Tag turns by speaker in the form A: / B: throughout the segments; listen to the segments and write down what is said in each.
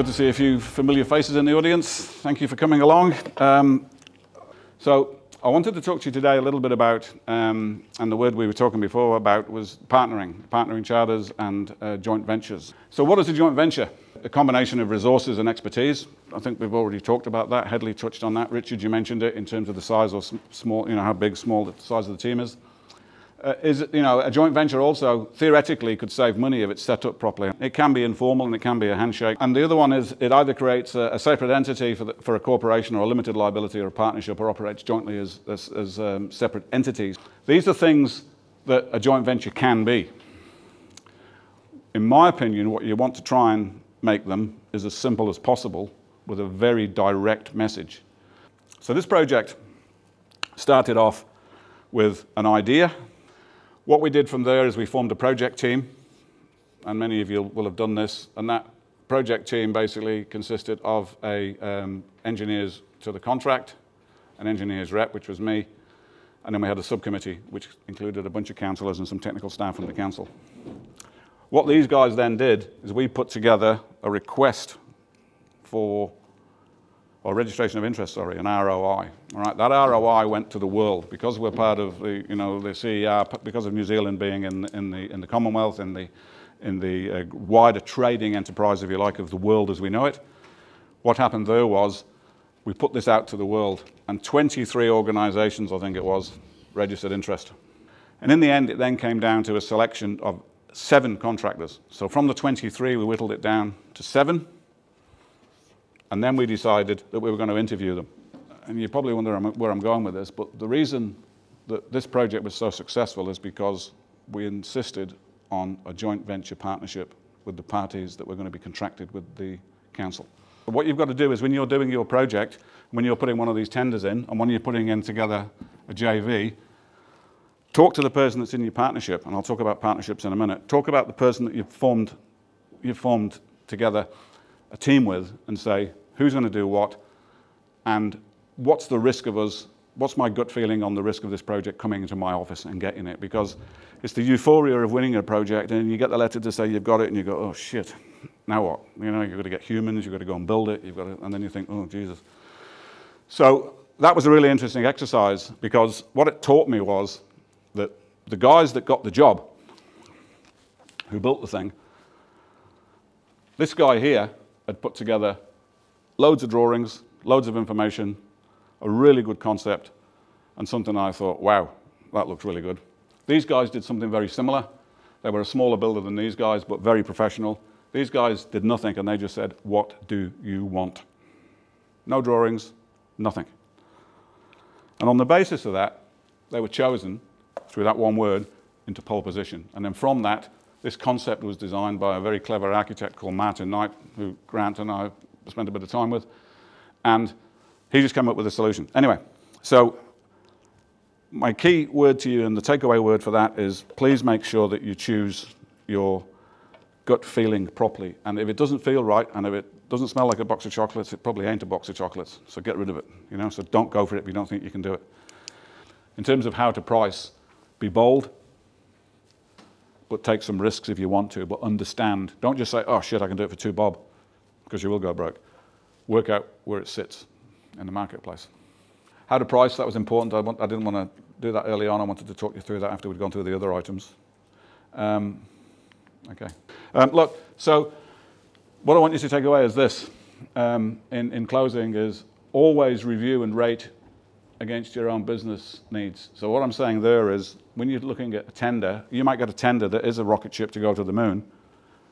A: good to see a few familiar faces in the audience. Thank you for coming along. So I wanted to talk to you today a little bit about, and the word we were talking before about was partnering charters and joint ventures. So what is a joint venture? A combination of resources and expertise. I think we've already talked about that. Headley touched on that. Richard, you mentioned it in terms of the size or small, how big, small the size of the team is. A joint venture also theoretically could save money if it's set up properly. It can be informal and it can be a handshake. And the other one is it either creates a separate entity for a corporation or a limited liability or a partnership, or operates jointly as separate entities. These are things that a joint venture can be. In my opinion, what you want to try and make them is as simple as possible with a very direct message. So this project started off with an idea. What we did from there is we formed a project team, and many of you will have done this, and that project team basically consisted of engineers to the contract, an engineers rep, which was me, and then we had a subcommittee, which included a bunch of councillors and some technical staff from the council. What these guys then did is we put together a request for, or registration of interest, sorry, an ROI. All right, that ROI went to the world because we're part of the, the CER, because of New Zealand being in the Commonwealth, in the wider trading enterprise, if you like, of the world as we know it. What happened there was we put this out to the world, and 23 organisations, I think it was, registered interest. And in the end, it then came down to a selection of 7 contractors. So from the 23, we whittled it down to 7. And then we decided that we were going to interview them. And you probably wonder where I'm going with this, but the reason that this project was so successful is because we insisted on a joint venture partnership with the parties that were going to be contracted with the council. But what you've got to do is when you're doing your project, when you're putting one of these tenders in, and when you're putting in together a JV, talk to the person that's in your partnership, and I'll talk about partnerships in a minute. Talk about the person that you've formed together a team with, and say, who's going to do what, and what's the risk of us, what's my gut feeling on the risk of this project coming into my office and getting it? Because it's the euphoria of winning a project, and you get the letter to say you've got it, and you go, oh shit, now what? You've got to get humans, you've got to go and build it, and then you think, oh Jesus. So that was a really interesting exercise, because what it taught me was that the guys that got the job, who built the thing, this guy here had put together loads of drawings, loads of information, a really good concept, and something I thought, wow, that looks really good. These guys did something very similar. They were a smaller builder than these guys, but very professional. These guys did nothing, and they just said, what do you want? No drawings, nothing. And on the basis of that, they were chosen, through that one word, into pole position. And then from that, this concept was designed by a very clever architect called Martin Knight, who Grant and I spent a bit of time with, and he just came up with a solution. Anyway, so my key word to you and the takeaway word for that is please make sure that you choose your gut feeling properly. And if it doesn't feel right, and if it doesn't smell like a box of chocolates, it probably ain't a box of chocolates. So get rid of it, so don't go for it if you don't think you can do it. In terms of how to price, be bold, but take some risks if you want to, but understand. Don't just say, oh shit, I can do it for 2 bob, because you will go broke. Work out where it sits in the marketplace. How to price, that was important. I didn't want to do that early on. I wanted to talk you through that after we'd gone through the other items. Okay. Look, so what I want you to take away is this, in closing, is always review and rate against your own business needs. So what I'm saying there is, when you're looking at a tender, you might get a tender that is a rocket ship to go to the moon,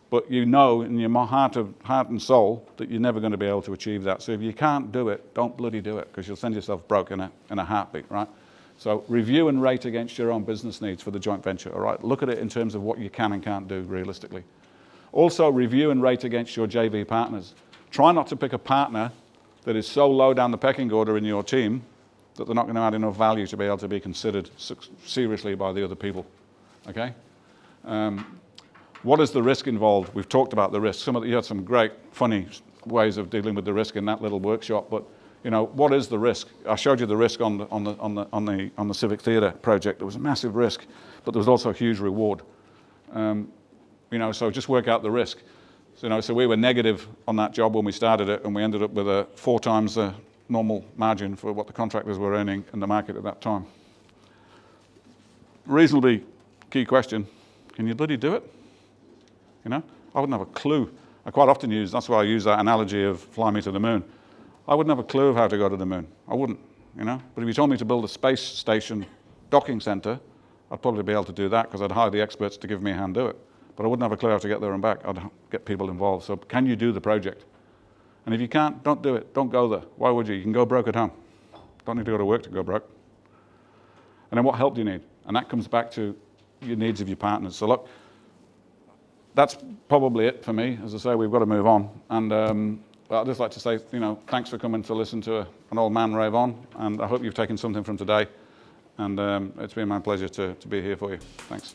A: but you know in your heart and soul that you're never going to be able to achieve that. So if you can't do it, don't bloody do it, because you'll send yourself broke in a heartbeat, right? So review and rate against your own business needs for the joint venture, all right? Look at it in terms of what you can and can't do realistically. Also, review and rate against your JV partners. Try not to pick a partner that is so low down the pecking order in your team that they're not going to add enough value to be able to be considered seriously by the other people, okay? What is the risk involved? We've talked about the risk. You had some great, funny ways of dealing with the risk in that little workshop, but what is the risk? I showed you the risk on the Civic Theatre project. There was a massive risk, but there was also a huge reward. So just work out the risk. So we were negative on that job when we started it, and we ended up with a 4 times the normal margin for what the contractors were earning in the market at that time. Reasonably key question, can you bloody do it? You know, I wouldn't have a clue. I quite often use, that's why I use that analogy of fly me to the moon. I wouldn't have a clue of how to go to the moon. I wouldn't, you know. But if you told me to build a space station docking center, I'd probably be able to do that because I'd hire the experts to give me a hand do it. But I wouldn't have a clue how to get there and back. I'd get people involved. So can you do the project? And if you can't, don't do it. Don't go there. Why would you? You can go broke at home. Don't need to go to work to go broke. And then what help do you need? And that comes back to your needs of your partners. So look, that's probably it for me. As I say, we've got to move on. And I'd just like to say, you know, thanks for coming to listen to an old man rave on. And I hope you've taken something from today. And it's been my pleasure to be here for you. Thanks.